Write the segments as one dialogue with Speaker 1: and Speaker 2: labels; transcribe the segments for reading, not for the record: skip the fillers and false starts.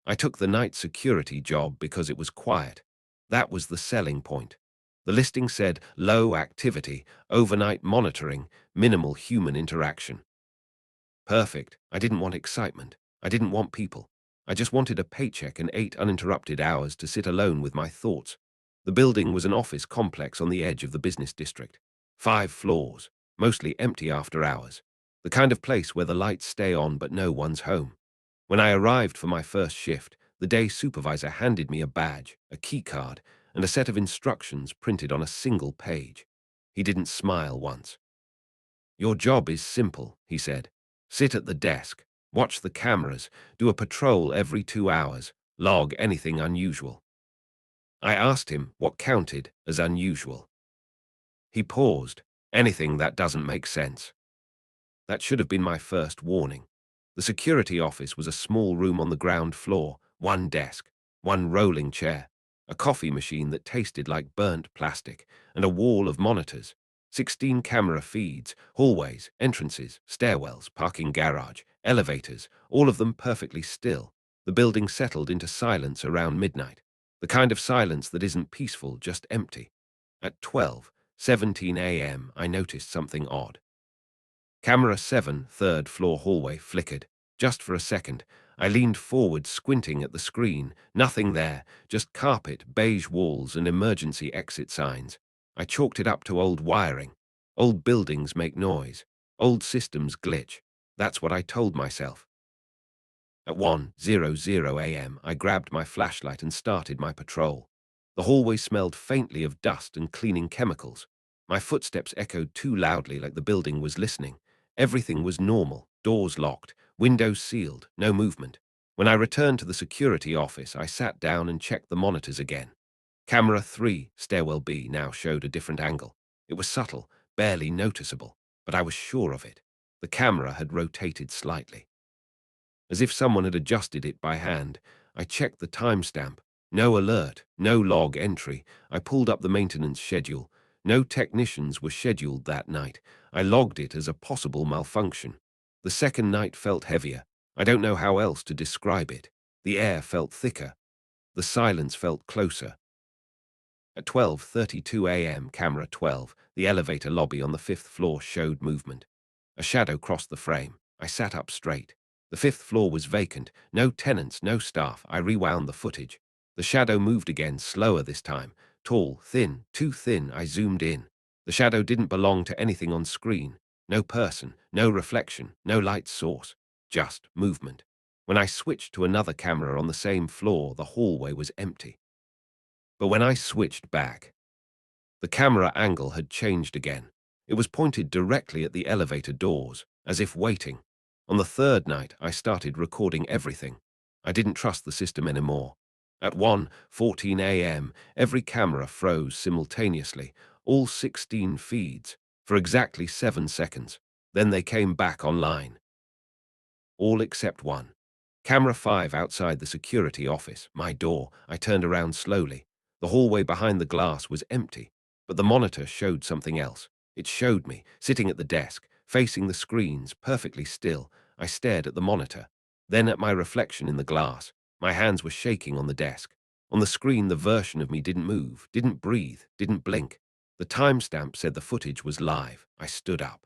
Speaker 1: I took the night security job because it was quiet. That was the selling point. The listing said low activity, overnight monitoring, minimal human interaction. Perfect. I didn't want excitement. I didn't want people. I just wanted a paycheck and 8 uninterrupted hours to sit alone with my thoughts. The building was an office complex on the edge of the business district. 5 floors, mostly empty after hours. The kind of place where the lights stay on but no one's home. When I arrived for my first shift, the day supervisor handed me a badge, a key card, and a set of instructions printed on a single page. He didn't smile once. "Your job is simple," he said. "Sit at the desk, watch the cameras, do a patrol every 2 hours, log anything unusual." I asked him what counted as unusual. He paused. "Anything that doesn't make sense." That should have been my first warning. The security office was a small room on the ground floor, one desk, one rolling chair, a coffee machine that tasted like burnt plastic, and a wall of monitors. 16 camera feeds, hallways, entrances, stairwells, parking garage, elevators, all of them perfectly still. The building settled into silence around midnight, the kind of silence that isn't peaceful, just empty. At 12:17 a.m., I noticed something odd. Camera 7, third floor hallway, flickered. Just for a second, I leaned forward, squinting at the screen. Nothing there, just carpet, beige walls, and emergency exit signs. I chalked it up to old wiring. Old buildings make noise. Old systems glitch. That's what I told myself. At 1:00 a.m., I grabbed my flashlight and started my patrol. The hallway smelled faintly of dust and cleaning chemicals. My footsteps echoed too loudly, like the building was listening. Everything was normal, doors locked, windows sealed, no movement. When I returned to the security office, I sat down and checked the monitors again. Camera 3, stairwell B, now showed a different angle. It was subtle, barely noticeable, but I was sure of it. The camera had rotated slightly, as if someone had adjusted it by hand. I checked the timestamp. No alert, no log entry. I pulled up the maintenance schedule. No technicians were scheduled that night. I logged it as a possible malfunction. The second night felt heavier. I don't know how else to describe it. The air felt thicker. The silence felt closer. At 12:32 a.m., camera 12, the elevator lobby on the 5th floor showed movement. A shadow crossed the frame. I sat up straight. The 5th floor was vacant. No tenants, no staff. I rewound the footage. The shadow moved again, slower this time. Tall, thin, too thin. I zoomed in. The shadow didn't belong to anything on screen. No person, no reflection, no light source. Just movement. When I switched to another camera on the same floor, the hallway was empty. But when I switched back, the camera angle had changed again. It was pointed directly at the elevator doors, as if waiting. On the third night, I started recording everything. I didn't trust the system anymore. At 1:14 a.m., every camera froze simultaneously, all 16 feeds, for exactly 7 seconds. Then they came back online. All except one. Camera 5 outside the security office, my door. I turned around slowly. The hallway behind the glass was empty, but the monitor showed something else. It showed me, sitting at the desk, facing the screens, perfectly still. I stared at the monitor, then at my reflection in the glass. My hands were shaking on the desk. On the screen, the version of me didn't move, didn't breathe, didn't blink. The timestamp said the footage was live. I stood up.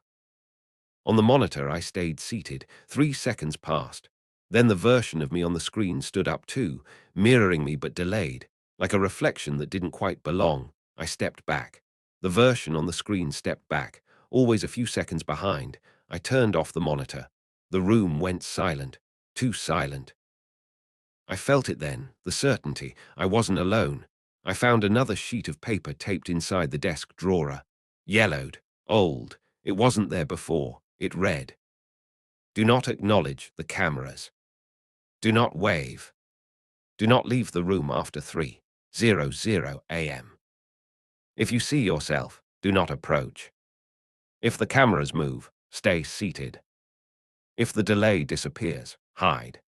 Speaker 1: On the monitor, I stayed seated. 3 seconds passed. Then the version of me on the screen stood up too, mirroring me but delayed, like a reflection that didn't quite belong. I stepped back. The version on the screen stepped back, always a few seconds behind. I turned off the monitor. The room went silent, too silent. I felt it then, the certainty. I wasn't alone. I found another sheet of paper taped inside the desk drawer. Yellowed, old. It wasn't there before. It read, "Do not acknowledge the cameras. Do not wave. Do not leave the room after 3:00 a.m. If you see yourself, do not approach. If the cameras move, stay seated. If the delay disappears, hide."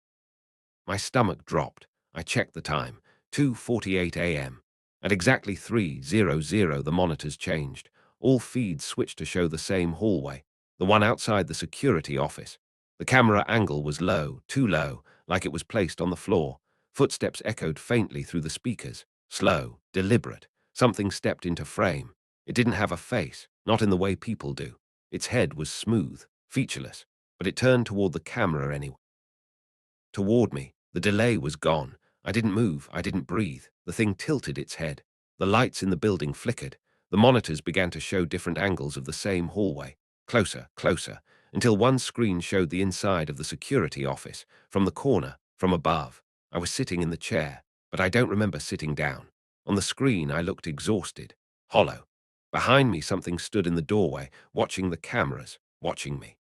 Speaker 1: My stomach dropped. I checked the time, 2:48 a.m. At exactly 3:00, the monitors changed. All feeds switched to show the same hallway, the one outside the security office. The camera angle was low, too low, like it was placed on the floor. Footsteps echoed faintly through the speakers. Slow, deliberate. Something stepped into frame. It didn't have a face, not in the way people do. Its head was smooth, featureless, but it turned toward the camera anyway. Toward me. The delay was gone. I didn't move. I didn't breathe. The thing tilted its head. The lights in the building flickered. The monitors began to show different angles of the same hallway. Closer, closer, until one screen showed the inside of the security office, from the corner, from above. I was sitting in the chair, but I don't remember sitting down. On the screen, I looked exhausted, hollow. Behind me, something stood in the doorway, watching the cameras, watching me.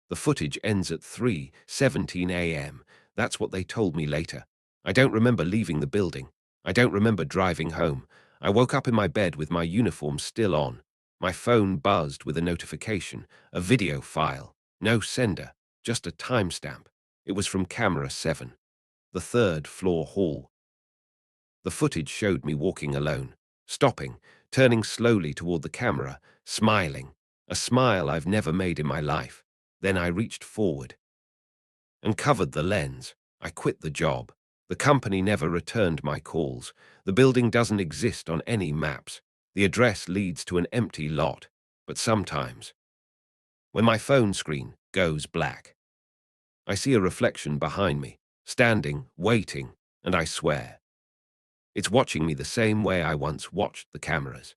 Speaker 1: The footage ends at 3:17 a.m. That's what they told me later. I don't remember leaving the building. I don't remember driving home. I woke up in my bed with my uniform still on. My phone buzzed with a notification, a video file. No sender, just a timestamp. It was from camera 7, the third floor hall. The footage showed me walking alone, stopping, turning slowly toward the camera, smiling. A smile I've never made in my life. Then I reached forward and covered the lens. I quit the job. The company never returned my calls. The building doesn't exist on any maps. The address leads to an empty lot. But sometimes, when my phone screen goes black, I see a reflection behind me, standing, waiting, and I swear, it's watching me the same way I once watched the cameras.